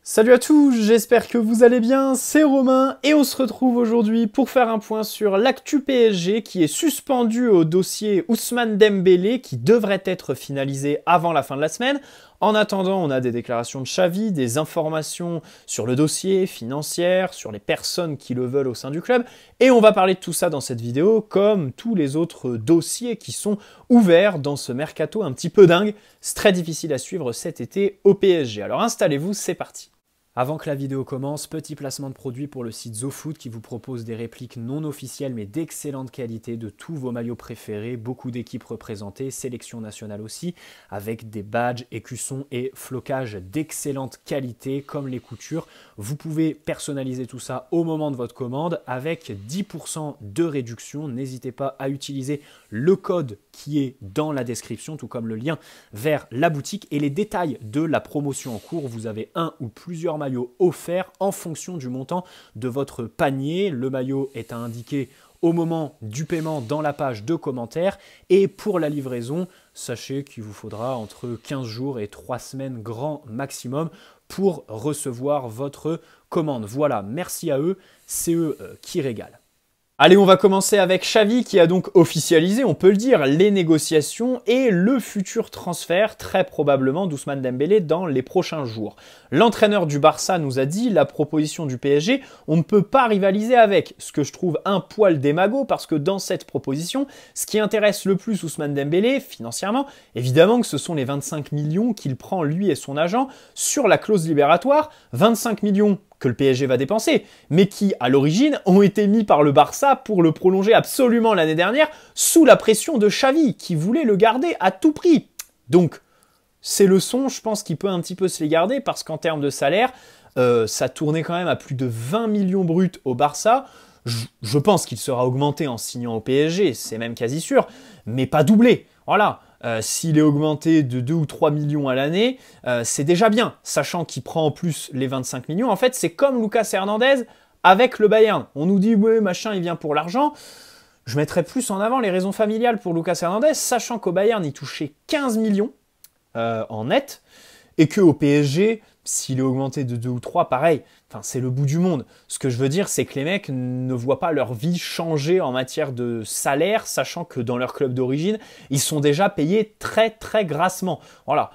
Salut à tous, j'espère que vous allez bien, c'est Romain et on se retrouve aujourd'hui pour faire un point sur l'actu PSG qui est suspendu au dossier Ousmane Dembélé qui devrait être finalisé avant la fin de la semaine. En attendant, on a des déclarations de Xavi, des informations sur le dossier, financières, sur les personnes qui le veulent au sein du club. Et on va parler de tout ça dans cette vidéo, comme tous les autres dossiers qui sont ouverts dans ce mercato un petit peu dingue. C'est très difficile à suivre cet été au PSG. Alors installez-vous, c'est parti. Avant que la vidéo commence, petit placement de produit pour le site ZoFoot qui vous propose des répliques non officielles mais d'excellente qualité de tous vos maillots préférés, beaucoup d'équipes représentées, sélection nationale aussi, avec des badges, écussons et flocages d'excellente qualité comme les coutures. Vous pouvez personnaliser tout ça au moment de votre commande avec 10% de réduction. N'hésitez pas à utiliser le code qui est dans la description, tout comme le lien vers la boutique et les détails de la promotion en cours. Vous avez un ou plusieurs maillot offert en fonction du montant de votre panier. Le maillot est à indiquer au moment du paiement dans la page de commentaires. Et pour la livraison, sachez qu'il vous faudra entre 15 jours et 3 semaines grand maximum pour recevoir votre commande. Voilà, merci à eux, c'est eux qui régalent. Allez, on va commencer avec Xavi qui a donc officialisé, on peut le dire, les négociations et le futur transfert, très probablement, d'Ousmane Dembélé dans les prochains jours. L'entraîneur du Barça nous a dit, la proposition du PSG, on ne peut pas rivaliser avec, ce que je trouve un poil démago parce que dans cette proposition, ce qui intéresse le plus Ousmane Dembélé, financièrement, évidemment que ce sont les 25 millions qu'il prend lui et son agent sur la clause libératoire, 25 millions que le PSG va dépenser, mais qui, à l'origine, ont été mis par le Barça pour le prolonger absolument l'année dernière, sous la pression de Xavi, qui voulait le garder à tout prix. Donc, ces leçons, je pense qu'il peut un petit peu se les garder, parce qu'en termes de salaire, ça tournait quand même à plus de 20 millions bruts au Barça. Je pense qu'il sera augmenté en signant au PSG, c'est même quasi sûr, mais pas doublé. Voilà. S'il est augmenté de 2 ou 3 millions à l'année, c'est déjà bien, sachant qu'il prend en plus les 25 millions. En fait, c'est comme Lucas Hernandez avec le Bayern. On nous dit, ouais, machin, il vient pour l'argent. Je mettrais plus en avant les raisons familiales pour Lucas Hernandez, sachant qu'au Bayern, il touchait 15 millions en net, et qu'au PSG, s'il est augmenté de 2 ou 3, pareil, c'est le bout du monde. Ce que je veux dire, c'est que les mecs ne voient pas leur vie changer en matière de salaire, sachant que dans leur club d'origine, ils sont déjà payés très très grassement. Voilà,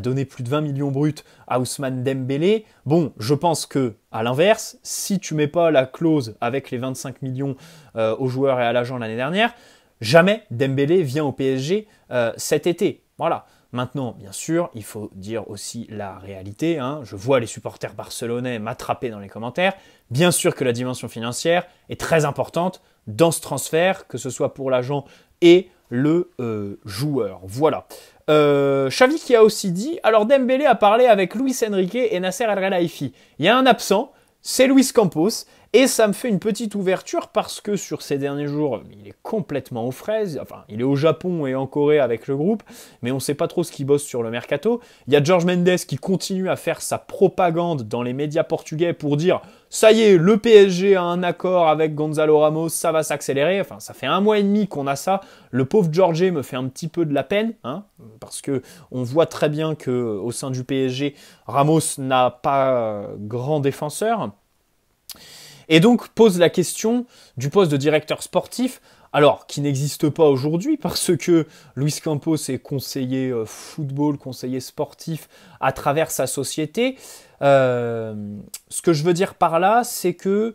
donner plus de 20 millions bruts à Ousmane Dembélé, bon, je pense que à l'inverse, si tu mets pas la clause avec les 25 millions aux joueurs et à l'agent l'année dernière, jamais Dembélé vient au PSG cet été. Voilà. Maintenant, bien sûr, il faut dire aussi la réalité. Je vois les supporters barcelonais m'attraper dans les commentaires. Bien sûr que la dimension financière est très importante dans ce transfert, que ce soit pour l'agent et le joueur. Voilà. Xavi qui a aussi dit, alors Dembélé a parlé avec Luis Enrique et Nasser El Khelaifi. Il y a un absent, c'est Luis Campos. Et ça me fait une petite ouverture parce que sur ces derniers jours, il est complètement aux fraises. Enfin, il est au Japon et en Corée avec le groupe, mais on ne sait pas trop ce qu'il bosse sur le mercato. Il y a Jorge Mendes qui continue à faire sa propagande dans les médias portugais pour dire « Ça y est, le PSG a un accord avec Gonzalo Ramos, ça va s'accélérer. » Enfin, ça fait 1 mois et demi qu'on a ça. Le pauvre Jorge me fait un petit peu de la peine, parce qu'on voit très bien qu'au sein du PSG, Ramos n'a pas grand défenseur. Et donc pose la question du poste de directeur sportif, alors qui n'existe pas aujourd'hui parce que Luis Campos est conseiller football, conseiller sportif à travers sa société. Ce que je veux dire par là, c'est que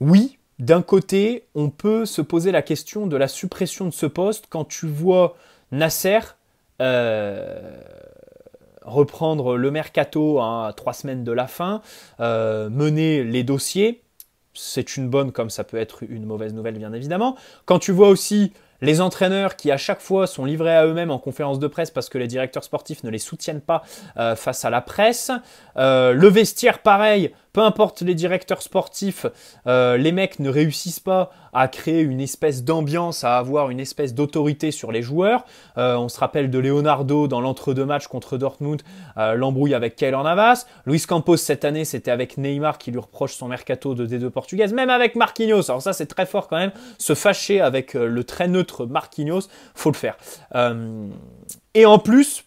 oui, d'un côté, on peut se poser la question de la suppression de ce poste quand tu vois Nasser reprendre le mercato à 3 semaines de la fin, mener les dossiers. C'est une bonne comme ça peut être une mauvaise nouvelle, bien évidemment. Quand tu vois aussi les entraîneurs qui à chaque fois sont livrés à eux-mêmes en conférence de presse parce que les directeurs sportifs ne les soutiennent pas face à la presse. Le vestiaire, pareil, peu importe les directeurs sportifs, les mecs ne réussissent pas à créer une espèce d'ambiance, à avoir une espèce d'autorité sur les joueurs. On se rappelle de Leonardo dans l'entre-deux matchs contre Dortmund, l'embrouille avec Keylor Navas. Luis Campos cette année, c'était avec Neymar qui lui reproche son mercato de D2 portugaise, même avec Marquinhos. Alors ça, c'est très fort quand même, se fâcher avec le très neutre Marquinhos, faut le faire. Et en plus,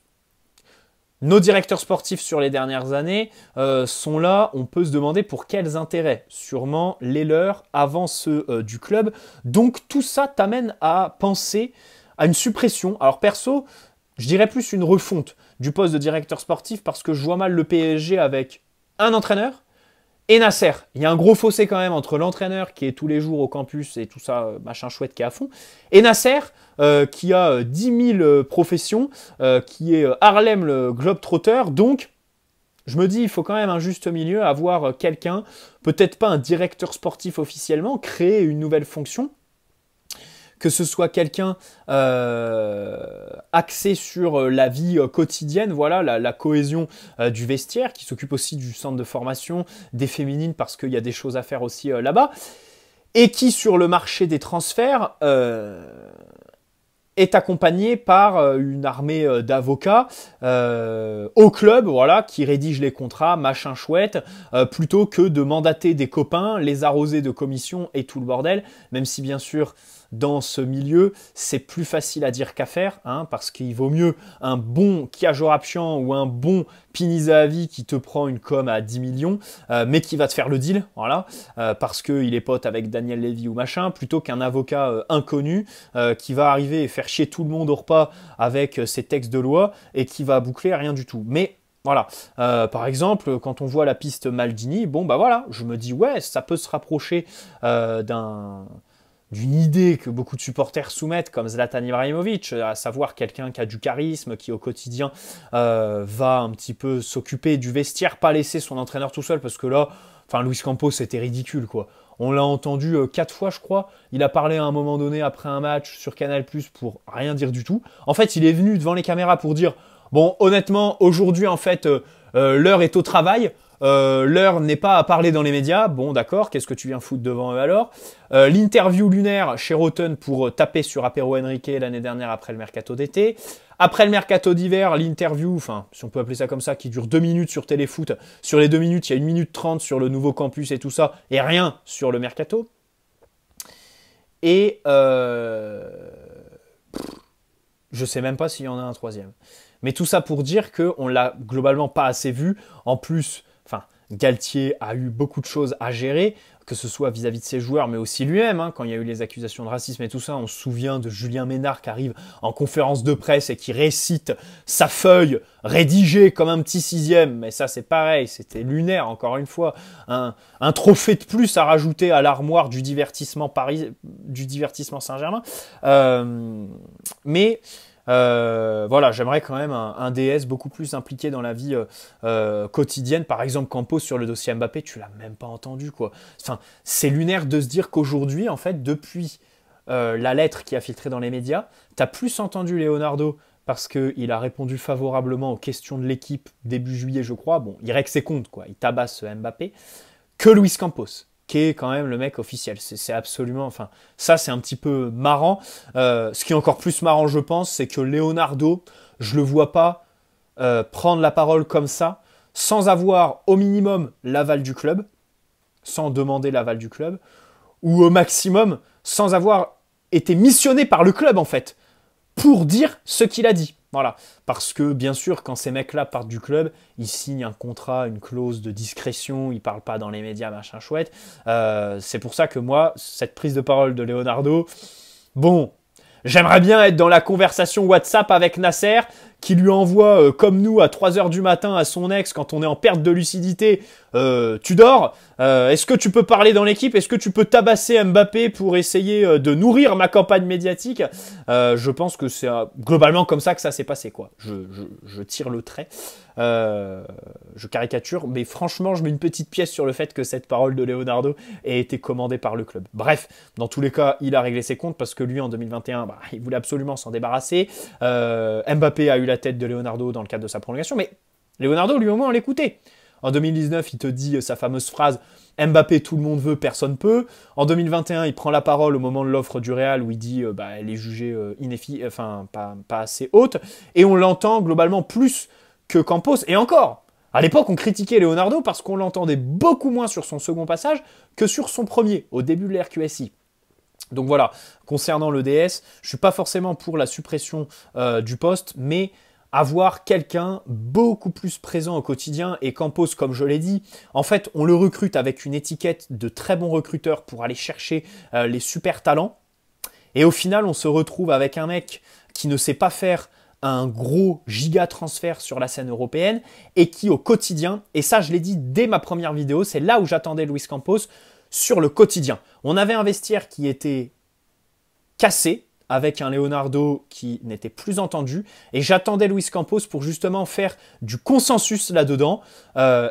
Nos directeurs sportifs sur les dernières années sont là, on peut se demander pour quels intérêts. Sûrement les leurs avant ceux du club. Donc tout ça t'amène à penser à une suppression. Alors perso, je dirais plus une refonte du poste de directeur sportif parce que je vois mal le PSG avec un entraîneur et Nasser. Il y a un gros fossé quand même entre l'entraîneur qui est tous les jours au campus et tout ça, machin chouette qui est à fond, et Nasser qui a 10 000 professions, qui est Harlem le Globetrotter. Donc, je me dis, il faut quand même un juste milieu, avoir quelqu'un, peut-être pas un directeur sportif officiellement, créer une nouvelle fonction, que ce soit quelqu'un axé sur la vie quotidienne, voilà, la cohésion du vestiaire, qui s'occupe aussi du centre de formation des féminines, parce qu'il y a des choses à faire aussi là-bas, et qui, sur le marché des transferts, est accompagné par une armée d'avocats au club, voilà, qui rédigent les contrats, machin chouette, plutôt que de mandater des copains, les arroser de commissions et tout le bordel, même si bien sûr, dans ce milieu, c'est plus facile à dire qu'à faire, hein, parce qu'il vaut mieux un bon Kiajorapchian ou un bon Pinizahavi qui te prend une com à 10 millions, mais qui va te faire le deal, voilà, parce qu'il est pote avec Daniel Levy ou machin, plutôt qu'un avocat inconnu qui va arriver et faire chier tout le monde au repas avec ses textes de loi et qui va boucler rien du tout. Mais voilà, par exemple, quand on voit la piste Maldini, bon bah voilà, je me dis ouais, ça peut se rapprocher d'une idée que beaucoup de supporters soumettent comme Zlatan Ibrahimovic, à savoir quelqu'un qui a du charisme, qui au quotidien va un petit peu s'occuper du vestiaire, pas laisser son entraîneur tout seul, parce que là, enfin Luis Campos c'était ridicule quoi. On l'a entendu 4 fois je crois, il a parlé à un moment donné après un match sur Canal+ pour rien dire du tout. En fait il est venu devant les caméras pour dire, bon honnêtement aujourd'hui en fait l'heure est au travail, l'heure n'est pas à parler dans les médias. Bon, d'accord, qu'est-ce que tu viens foutre devant eux alors? L'interview lunaire chez Rotten pour taper sur Apero Henrique l'année dernière après le mercato d'été. Après le mercato d'hiver, l'interview, enfin, si on peut appeler ça comme ça, qui dure 2 minutes sur Téléfoot. Sur les 2 minutes, il y a 1 minute 30 sur le nouveau campus et tout ça, et rien sur le mercato. Et je sais même pas s'il y en a un troisième. Mais tout ça pour dire qu'on l'a globalement pas assez vu. En plus, enfin, Galtier a eu beaucoup de choses à gérer, que ce soit vis-à-vis de ses joueurs, mais aussi lui-même. Hein, quand il y a eu les accusations de racisme et tout ça, on se souvient de Julien Ménard qui arrive en conférence de presse et qui récite sa feuille rédigée comme un petit sixième. Mais ça, c'est pareil, c'était lunaire, encore une fois. Un trophée de plus à rajouter à l'armoire du divertissement Saint-Germain. Mais voilà, j'aimerais quand même un DS beaucoup plus impliqué dans la vie quotidienne. Par exemple, Campos sur le dossier Mbappé, tu l'as même pas entendu, quoi. Enfin, c'est lunaire de se dire qu'aujourd'hui, en fait, depuis la lettre qui a filtré dans les médias, t'as plus entendu Leonardo parce qu'il a répondu favorablement aux questions de l'équipe début juillet, je crois. Bon, il règle ses comptes, quoi. Il tabasse Mbappé, que Luis Campos, qui est quand même le mec officiel. C'est absolument... Enfin, ça, c'est un petit peu marrant. Ce qui est encore plus marrant, je pense, c'est que Leonardo, je le vois pas prendre la parole comme ça, sans avoir au minimum l'aval du club, sans demander l'aval du club, ou au maximum, sans avoir été missionné par le club, en fait, pour dire ce qu'il a dit. Voilà, parce que bien sûr, quand ces mecs-là partent du club, ils signent un contrat, une clause de discrétion, ils parlent pas dans les médias, machin chouette. C'est pour ça que moi, cette prise de parole de Leonardo, bon, j'aimerais bien être dans la conversation WhatsApp avec Nasser, qui lui envoie, comme nous, à 3h du matin à son ex, quand on est en perte de lucidité, tu dors, est-ce que tu peux parler dans l'équipe, est-ce que tu peux tabasser Mbappé pour essayer de nourrir ma campagne médiatique? Je pense que c'est globalement comme ça que ça s'est passé, quoi. Je tire le trait, je caricature, mais franchement, je mets une petite pièce sur le fait que cette parole de Leonardo ait été commandée par le club. Bref, dans tous les cas, il a réglé ses comptes parce que lui, en 2021, bah, il voulait absolument s'en débarrasser. Mbappé a eu la tête de Leonardo dans le cadre de sa prolongation, mais Leonardo, lui, au moins, on l'écoutait. En 2019, il te dit sa fameuse phrase « Mbappé, tout le monde veut, personne peut ». En 2021, il prend la parole au moment de l'offre du Real où il dit elle est jugée pas assez haute. Et on l'entend globalement plus que Campos. Et encore, à l'époque, on critiquait Leonardo parce qu'on l'entendait beaucoup moins sur son second passage que sur son premier, au début de l'RQSI. Donc voilà, concernant le DS, je ne suis pas forcément pour la suppression du poste, mais avoir quelqu'un beaucoup plus présent au quotidien. Et Campos, comme je l'ai dit, en fait, on le recrute avec une étiquette de très bon recruteur pour aller chercher les super talents. Et au final, on se retrouve avec un mec qui ne sait pas faire un gros giga transfert sur la scène européenne et qui au quotidien, et ça je l'ai dit dès ma première vidéo, c'est là où j'attendais Luis Campos, sur le quotidien. On avait un vestiaire qui était cassé, avec un Leonardo qui n'était plus entendu, et j'attendais Luis Campos pour justement faire du consensus là-dedans,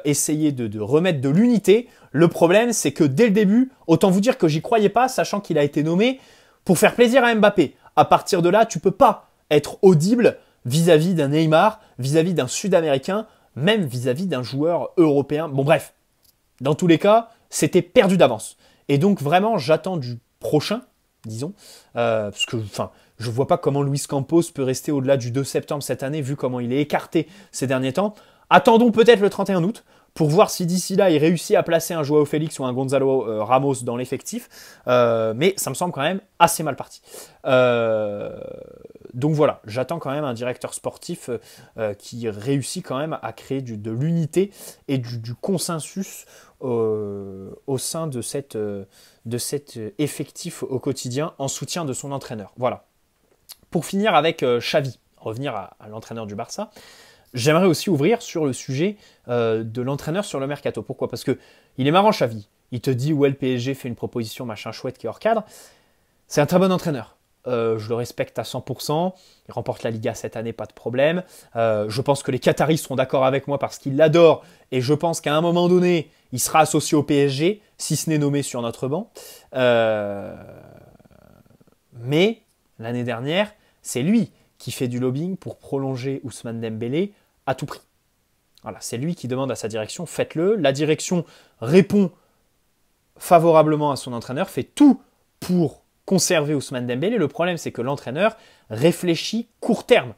essayer de remettre de l'unité. Le problème, c'est que dès le début, autant vous dire que j'y croyais pas, sachant qu'il a été nommé pour faire plaisir à Mbappé. À partir de là, tu peux pas être audible vis-à-vis d'un Neymar, vis-à-vis d'un Sud-Américain, même vis-à-vis d'un joueur européen. Bon bref, dans tous les cas, c'était perdu d'avance. Et donc vraiment, j'attends du prochain, disons, parce que je vois pas comment Luis Campos peut rester au-delà du 2 septembre cette année, vu comment il est écarté ces derniers temps. Attendons peut-être le 31 août, pour voir si d'ici là, il réussit à placer un Joao Félix ou un Gonzalo Ramos dans l'effectif. Mais ça me semble quand même assez mal parti. Donc voilà, j'attends quand même un directeur sportif qui réussit quand même à créer de l'unité et du consensus au sein de cet effectif au quotidien en soutien de son entraîneur. Voilà. Pour finir avec Xavi, revenir à l'entraîneur du Barça, j'aimerais aussi ouvrir sur le sujet de l'entraîneur sur le mercato. Pourquoi? Parce que il est marrant, Xavi. Il te dit, ouais, le PSG fait une proposition machin chouette qui est hors cadre. C'est un très bon entraîneur. Je le respecte à 100%. Il remporte la Liga cette année, pas de problème. Je pense que les Qataris seront d'accord avec moi parce qu'ils l'adorent. Et je pense qu'à un moment donné, il sera associé au PSG, si ce n'est nommé sur notre banc. Mais l'année dernière, c'est lui qui fait du lobbying pour prolonger Ousmane Dembélé à tout prix. Voilà, c'est lui qui demande à sa direction, faites-le. La direction répond favorablement à son entraîneur, fait tout pour conserver Ousmane Dembélé. Le problème, c'est que l'entraîneur réfléchit court terme.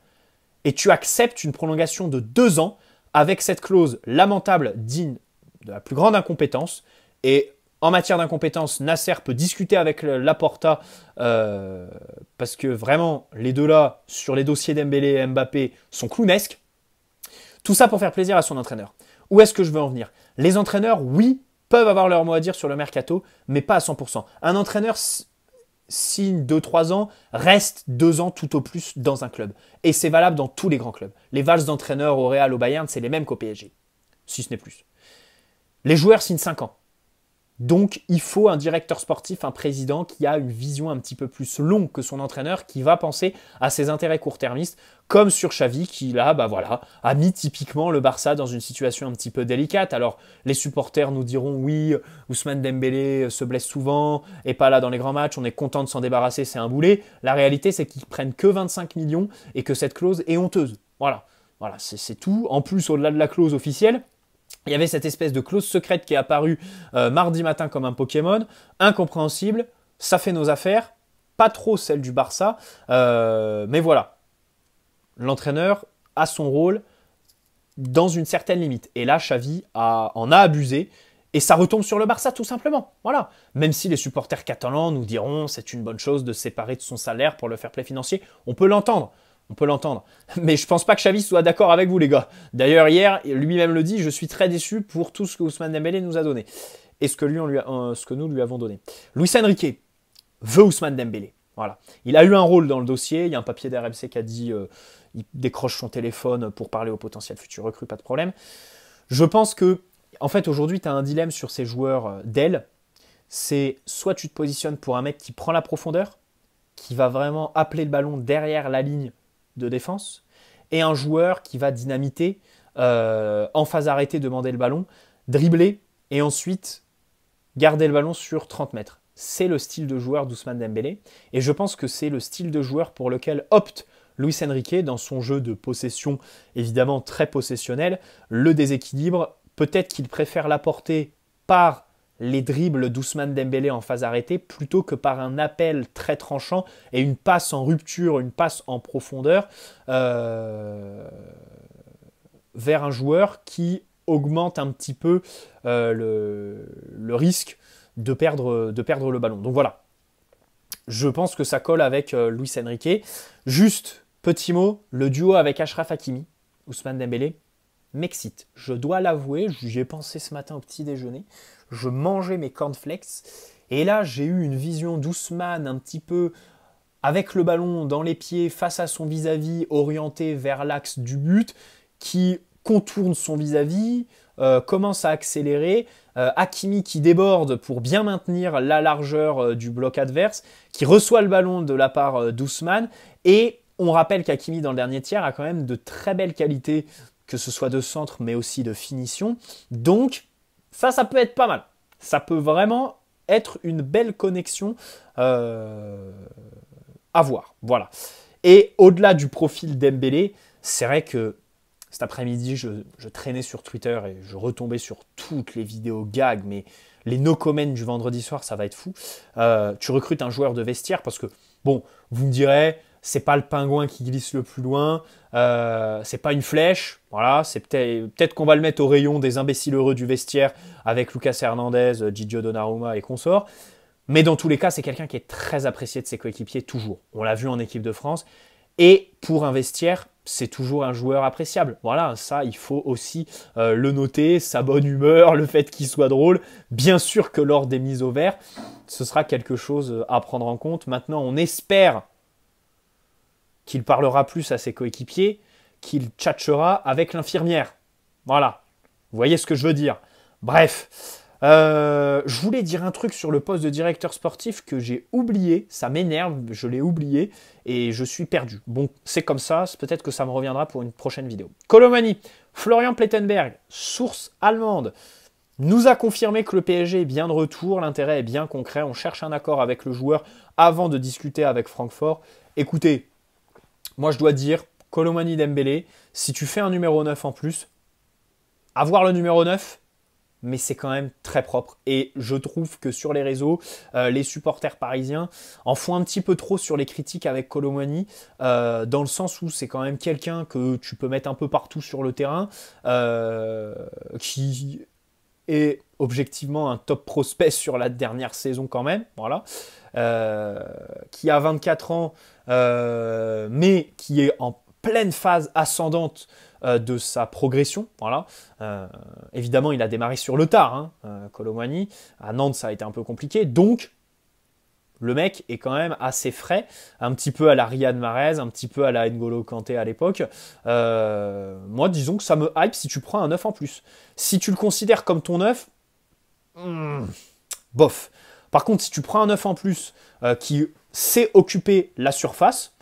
Et tu acceptes une prolongation de 2 ans avec cette clause lamentable, digne de la plus grande incompétence. Et en matière d'incompétence, Nasser peut discuter avec Laporta parce que vraiment, les deux là, sur les dossiers Dembélé et Mbappé, sont clownesques. Tout ça pour faire plaisir à son entraîneur. Où est-ce que je veux en venir? Les entraîneurs, oui, peuvent avoir leur mot à dire sur le mercato, mais pas à 100%. Un entraîneur signe 2-3 ans, reste 2 ans tout au plus dans un club. Et c'est valable dans tous les grands clubs. Les valses d'entraîneurs au Real, au Bayern, c'est les mêmes qu'au PSG, si ce n'est plus. Les joueurs signent 5 ans. Donc, il faut un directeur sportif, un président qui a une vision un petit peu plus longue que son entraîneur, qui va penser à ses intérêts court-termistes, comme sur Xavi, qui là, a mis typiquement le Barça dans une situation un petit peu délicate. Alors, les supporters nous diront, oui, Ousmane Dembélé se blesse souvent, et pas là dans les grands matchs, on est content de s'en débarrasser, c'est un boulet. La réalité, c'est qu'ils prennent que 25 millions, et que cette clause est honteuse. Voilà, c'est tout. En plus, au-delà de la clause officielle, il y avait cette espèce de clause secrète qui est apparue mardi matin comme un Pokémon, incompréhensible, ça fait nos affaires, pas trop celle du Barça, mais voilà. L'entraîneur a son rôle dans une certaine limite. Et là, Xavi en a abusé, et ça retombe sur le Barça tout simplement. Voilà. Même si les supporters catalans nous diront c'est une bonne chose de se séparer de son salaire pour le fair play financier, on peut l'entendre. On peut l'entendre. Mais je pense pas que Xavi soit d'accord avec vous, les gars. D'ailleurs, hier, lui-même le dit, je suis très déçu pour tout ce que Ousmane Dembélé nous a donné. Et ce que nous lui avons donné. Luis Enrique veut Ousmane Dembélé. Voilà. Il a eu un rôle dans le dossier. Il y a un papier d'RMC qui a dit il décroche son téléphone pour parler au potentiel futur recrue, pas de problème. Je pense que, en fait, aujourd'hui, tu as un dilemme sur ces joueurs d'aile. C'est soit tu te positionnes pour un mec qui prend la profondeur, qui va vraiment appeler le ballon derrière la ligne de défense, et un joueur qui va dynamiter, en phase arrêtée, demander le ballon, dribbler, et ensuite garder le ballon sur 30 mètres. C'est le style de joueur d'Ousmane Dembélé, et je pense que c'est le style de joueur pour lequel opte Luis Enrique dans son jeu de possession, évidemment très possessionnel, le déséquilibre. Peut-être qu'il préfère l'apporter par les dribbles d'Ousmane Dembélé en phase arrêtée plutôt que par un appel très tranchant et une passe en rupture, une passe en profondeur vers un joueur qui augmente un petit peu le risque de perdre le ballon. Donc voilà, je pense que ça colle avec Luis Enrique. Juste Petit mot, le duo avec Achraf Hakimi, Ousmane Dembélé, m'excite. Je dois l'avouer, j'y ai pensé ce matin au petit déjeuner. Je mangeais mes cornflakes. Et là, j'ai eu une vision d'Ousmane un petit peu avec le ballon dans les pieds face à son vis-à-vis, orienté vers l'axe du but, qui contourne son vis-à-vis, commence à accélérer. Hakimi qui déborde pour bien maintenir la largeur du bloc adverse, qui reçoit le ballon de la part d'Ousmane. Et on rappelle qu'Hakimi, dans le dernier tiers, a quand même de très belles qualités, que ce soit de centre, mais aussi de finition. Donc, ça peut être pas mal. Ça peut vraiment être une belle connexion à voir. Voilà. Et au-delà du profil Dembélé, c'est vrai que cet après-midi, je traînais sur Twitter et je retombais sur toutes les vidéos gags, mais les no-comments du vendredi soir, ça va être fou. Tu recrutes un joueur de vestiaire parce que, bon, vous me direz, c'est pas le pingouin qui glisse le plus loin, c'est pas une flèche, voilà, c'est peut-être qu'on va le mettre au rayon des imbéciles heureux du vestiaire avec Lucas Hernandez, Gigio Donnarumma et consorts. Mais dans tous les cas, c'est quelqu'un qui est très apprécié de ses coéquipiers, toujours. On l'a vu en équipe de France. Et pour un vestiaire, c'est toujours un joueur appréciable. Voilà, ça, il faut aussi le noter, sa bonne humeur, le fait qu'il soit drôle. Bien sûr que lors des mises au vert, ce sera quelque chose à prendre en compte. Maintenant, on espère qu'il parlera plus à ses coéquipiers, qu'il tchatchera avec l'infirmière. Voilà, vous voyez ce que je veux dire. Bref, je voulais dire un truc sur le poste de directeur sportif que j'ai oublié, ça m'énerve, je l'ai oublié et je suis perdu. Bon, c'est comme ça, peut-être que ça me reviendra pour une prochaine vidéo. Colomani, Florian Plettenberg, source allemande, nous a confirmé que le PSG est bien de retour, l'intérêt est bien concret, on cherche un accord avec le joueur avant de discuter avec Francfort. Écoutez, moi je dois dire, Colomani Dembélé, si tu fais un numéro 9 en plus, avoir le numéro 9, mais c'est quand même très propre. Et je trouve que sur les réseaux, les supporters parisiens en font un petit peu trop sur les critiques avec Colomani, dans le sens où c'est quand même quelqu'un que tu peux mettre un peu partout sur le terrain, qui est objectivement un top prospect sur la dernière saison quand même, voilà, qui a 24 ans, mais qui est en pleine phase ascendante de sa progression. Voilà. Évidemment, il a démarré sur le tard, hein, Colomani. À Nantes, ça a été un peu compliqué. Donc, le mec est quand même assez frais, un petit peu à la Riyad Mahrez, un petit peu à la N'Golo Kanté à l'époque. Moi, disons que ça me hype si tu prends un 9 en plus. Si tu le considères comme ton 9, bof. Par contre, si tu prends un 9 en plus qui sait occuper la surface,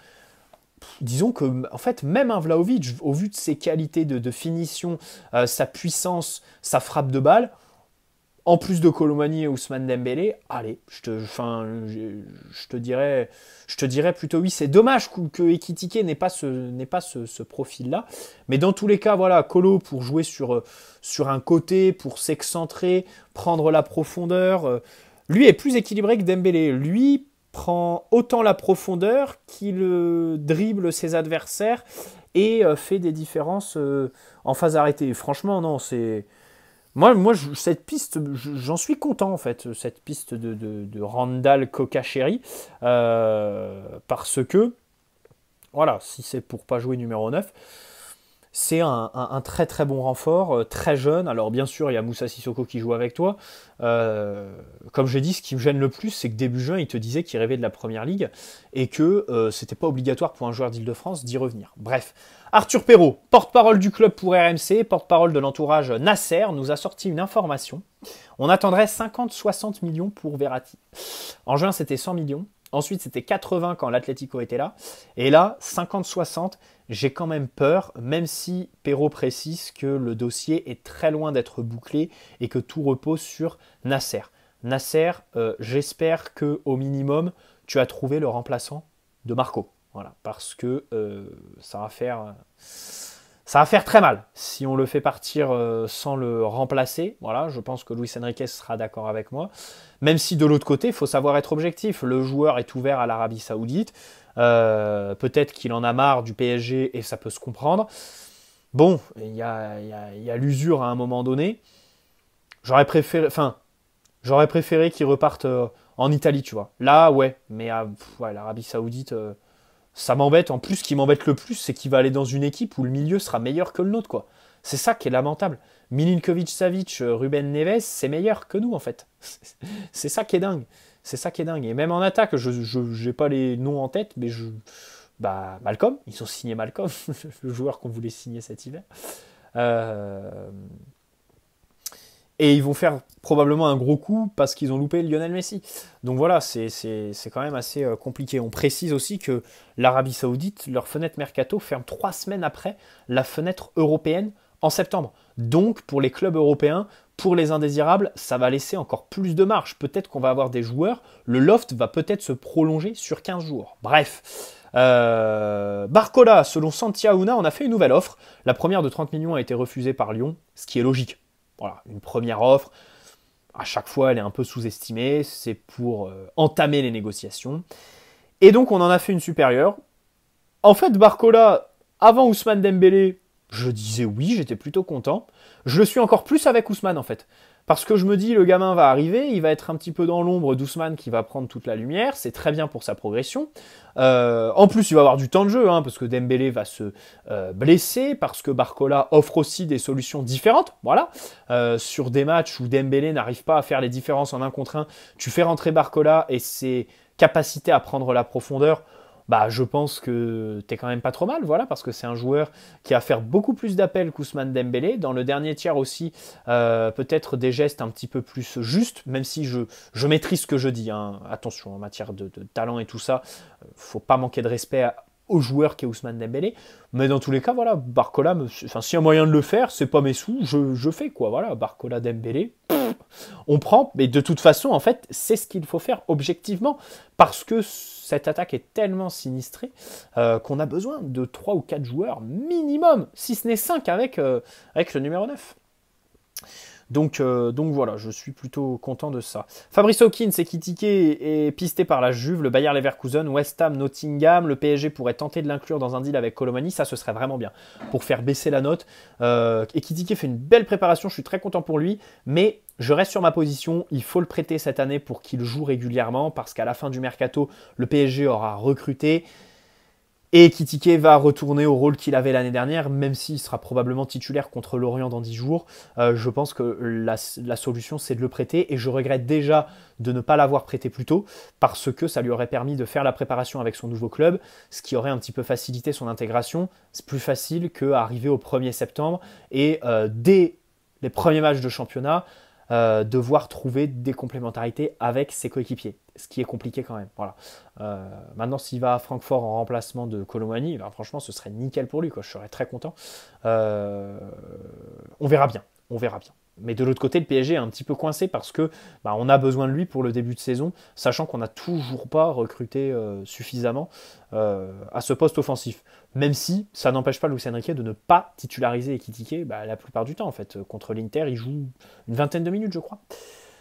disons que, en fait, même un Vlahovic, au vu de ses qualités de finition, sa puissance, sa frappe de balle, en plus de Colomani et Ousmane Dembélé, allez, je te dirais plutôt oui. C'est dommage que Ekitike n'ait pas ce profil-là. Mais dans tous les cas, voilà, Colo pour jouer sur un côté, pour s'excentrer, prendre la profondeur. Lui est plus équilibré que Dembélé. Lui prend autant la profondeur qu'il dribble ses adversaires et fait des différences en phase arrêtée. Franchement, non, c'est... Moi, cette piste, j'en suis content en fait, cette piste de Randall Kokacheri, parce que, voilà, si c'est pour pas jouer numéro 9, c'est un très très bon renfort, très jeune. Alors bien sûr, il y a Moussa Sissoko qui joue avec toi. Comme j'ai dit, ce qui me gêne le plus, c'est que début juin, il te disait qu'il rêvait de la Première Ligue et que c'était pas obligatoire pour un joueur d'Île-de-France d'y revenir. Bref, Arthur Perrault, porte-parole du club pour RMC, porte-parole de l'entourage Nasser, nous a sorti une information. On attendrait 50-60 millions pour Verratti. En juin, c'était 100 millions. Ensuite, c'était 80 quand l'Atlético était là. Et là, 50-60, j'ai quand même peur, même si Perrault précise que le dossier est très loin d'être bouclé et que tout repose sur Nasser. Nasser, j'espère qu'au minimum, tu as trouvé le remplaçant de Marco. Voilà, parce que ça va faire très mal si on le fait partir sans le remplacer. Voilà, je pense que Luis Enrique sera d'accord avec moi. Même si de l'autre côté, il faut savoir être objectif. Le joueur est ouvert à l'Arabie Saoudite. Peut-être qu'il en a marre du PSG et ça peut se comprendre. Bon, il y a l'usure à un moment donné. J'aurais préféré qu'il reparte en Italie, tu vois. Là, ouais, mais l'Arabie Saoudite... Ça m'embête. En plus, ce qui m'embête le plus, c'est qu'il va aller dans une équipe où le milieu sera meilleur que le nôtre, quoi. C'est ça qui est lamentable. Milinkovic-Savic, Ruben Neves, c'est meilleur que nous, en fait. C'est ça qui est dingue. C'est ça qui est dingue. Et même en attaque, je n'ai pas les noms en tête, mais Malcolm, ils ont signé Malcolm, le joueur qu'on voulait signer cet hiver. Et ils vont faire probablement un gros coup parce qu'ils ont loupé Lionel Messi. Donc voilà, c'est quand même assez compliqué. On précise aussi que l'Arabie Saoudite, leur fenêtre mercato ferme 3 semaines après la fenêtre européenne en septembre. Donc pour les clubs européens, pour les indésirables, ça va laisser encore plus de marge. Peut-être qu'on va avoir des joueurs, le loft va peut-être se prolonger sur 15 jours. Bref. Barcola, selon Santia Una, on a fait une nouvelle offre. La première de 30 millions a été refusée par Lyon, ce qui est logique. Voilà, une première offre. À chaque fois, elle est un peu sous-estimée. C'est pour entamer les négociations. Et donc, on en a fait une supérieure. En fait, Barcola, avant Ousmane Dembélé, je disais oui, j'étais plutôt content. Je le suis encore plus avec Ousmane, en fait. Parce que je me dis, le gamin va arriver, il va être un petit peu dans l'ombre d'Ousmane qui va prendre toute la lumière. C'est très bien pour sa progression. En plus, il va avoir du temps de jeu, hein, parce que Dembélé va se blesser, parce que Barcola offre aussi des solutions différentes. Voilà. Sur des matchs où Dembélé n'arrive pas à faire les différences en 1 contre 1, tu fais rentrer Barcola et ses capacités à prendre la profondeur, je pense que t'es quand même pas trop mal, voilà, parce que c'est un joueur qui va faire beaucoup plus d'appels qu'Ousmane Dembélé. Dans le dernier tiers aussi, peut-être des gestes un petit peu plus justes, même si je maîtrise ce que je dis. Hein. Attention, en matière de talent et tout ça, faut pas manquer de respect au joueur qui est Ousmane Dembélé. Mais dans tous les cas, voilà, Barcola, s'il y a moyen de le faire, c'est pas mes sous, je fais quoi, voilà, Barcola Dembélé. On prend, mais de toute façon, en fait, c'est ce qu'il faut faire objectivement, parce que cette attaque est tellement sinistrée qu'on a besoin de 3 ou 4 joueurs minimum, si ce n'est 5 avec le numéro 9. Donc voilà, je suis plutôt content de ça. Fabrice Hawkins et Ekitike est pisté par la Juve, le Bayer Leverkusen, West Ham, Nottingham. Le PSG pourrait tenter de l'inclure dans un deal avec Colomani. Ça, ce serait vraiment bien pour faire baisser la note. Ekitike fait une belle préparation, je suis très content pour lui. Mais je reste sur ma position. Il faut le prêter cette année pour qu'il joue régulièrement parce qu'à la fin du mercato, le PSG aura recruté. Et Ekitike va retourner au rôle qu'il avait l'année dernière, même s'il sera probablement titulaire contre Lorient dans 10 jours. Je pense que la solution, c'est de le prêter. Et je regrette déjà de ne pas l'avoir prêté plus tôt, parce que ça lui aurait permis de faire la préparation avec son nouveau club, ce qui aurait un petit peu facilité son intégration. C'est plus facile qu'arriver au 1er septembre et dès les premiers matchs de championnat, devoir trouver des complémentarités avec ses coéquipiers, ce qui est compliqué quand même. Voilà. Maintenant, s'il va à Francfort en remplacement de Colomani, franchement, ce serait nickel pour lui, quoi. Je serais très content. On verra bien. On verra bien. Mais de l'autre côté, le PSG est un petit peu coincé parce que on a besoin de lui pour le début de saison, sachant qu'on n'a toujours pas recruté suffisamment à ce poste offensif. Même si ça n'empêche pas Luis Enrique de ne pas titulariser Ekitike la plupart du temps. En fait, contre l'Inter, il joue une 20aine de minutes, je crois.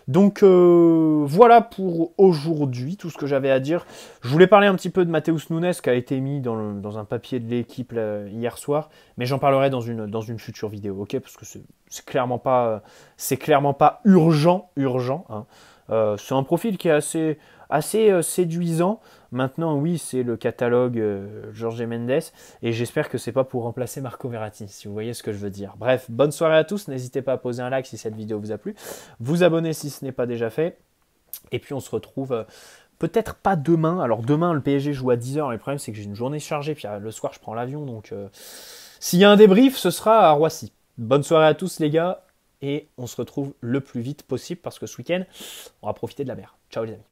Donc voilà pour aujourd'hui tout ce que j'avais à dire. Je voulais parler un petit peu de Matheus Nunes qui a été mis dans un papier de l'équipe hier soir, mais j'en parlerai dans une future vidéo, ok? Parce que c'est clairement pas urgent. Hein. C'est un profil qui est assez séduisant. Maintenant, oui, c'est le catalogue Jorge Mendes, et j'espère que c'est pas pour remplacer Marco Verratti, si vous voyez ce que je veux dire. Bref, bonne soirée à tous, n'hésitez pas à poser un like si cette vidéo vous a plu, vous abonner si ce n'est pas déjà fait, et puis on se retrouve peut-être pas demain. Alors demain, le PSG joue à 10h, le problème c'est que j'ai une journée chargée, puis le soir je prends l'avion, donc s'il y a un débrief, ce sera à Roissy. Bonne soirée à tous les gars, et on se retrouve le plus vite possible, parce que ce week-end, on va profiter de la mer. Ciao les amis.